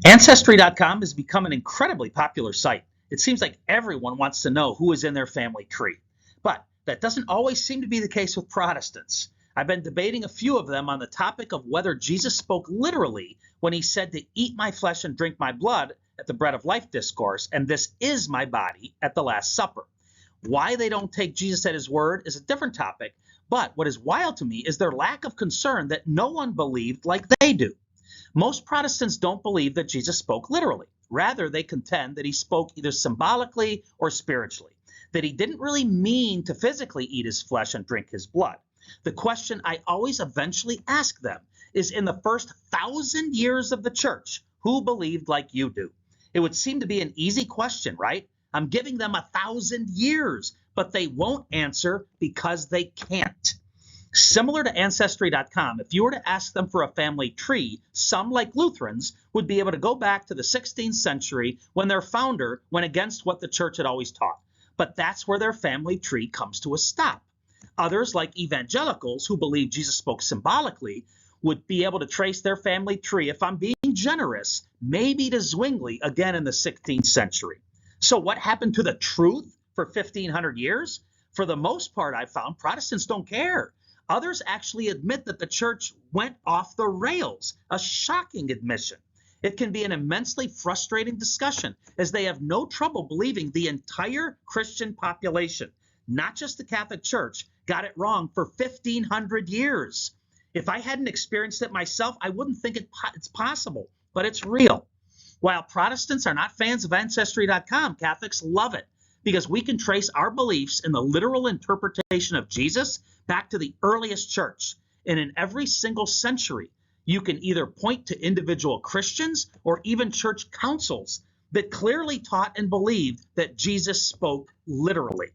Ancestry.com has become an incredibly popular site. It seems like everyone wants to know who is in their family tree. But that doesn't always seem to be the case with Protestants. I've been debating a few of them on the topic of whether Jesus spoke literally when he said to eat my flesh and drink my blood at the Bread of Life discourse, and this is my body at the Last Supper. Why they don't take Jesus at his word is a different topic, but what is wild to me is their lack of concern that no one believed like they do. Most Protestants don't believe that Jesus spoke literally. Rather, they contend that he spoke either symbolically or spiritually, that he didn't really mean to physically eat his flesh and drink his blood. The question I always eventually ask them is, in the first 1,000 years of the church, who believed like you do? It would seem to be an easy question, right? I'm giving them 1,000 years, but they won't answer because they can't. Similar to Ancestry.com, if you were to ask them for a family tree, some, like Lutherans, would be able to go back to the 16th century when their founder went against what the church had always taught. But that's where their family tree comes to a stop. Others, like evangelicals, who believe Jesus spoke symbolically, would be able to trace their family tree, if I'm being generous, maybe to Zwingli again in the 16th century. So what happened to the truth for 1,500 years? For the most part, I've found Protestants don't care. Others actually admit that the church went off the rails, a shocking admission. It can be an immensely frustrating discussion, as they have no trouble believing the entire Christian population, not just the Catholic Church, got it wrong for 1,500 years. If I hadn't experienced it myself, I wouldn't think it's possible, but it's real. While Protestants are not fans of Ancestry.com, Catholics love it because we can trace our beliefs in the literal interpretation of Jesus back to the earliest church. And in every single century, you can either point to individual Christians or even church councils that clearly taught and believed that Jesus spoke literally.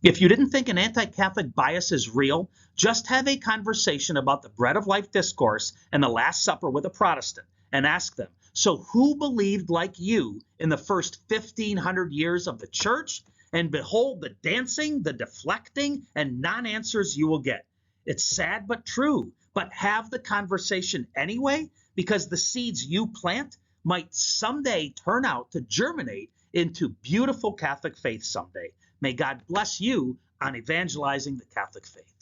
If you didn't think an anti-Catholic bias is real, just have a conversation about the Bread of Life discourse and the Last Supper with a Protestant and ask them, so who believed like you in the first 1,500 years of the church? And behold the dancing, the deflecting, and non-answers you will get. It's sad but true, but have the conversation anyway, because the seeds you plant might someday turn out to germinate into beautiful Catholic faith someday. May God bless you on evangelizing the Catholic faith.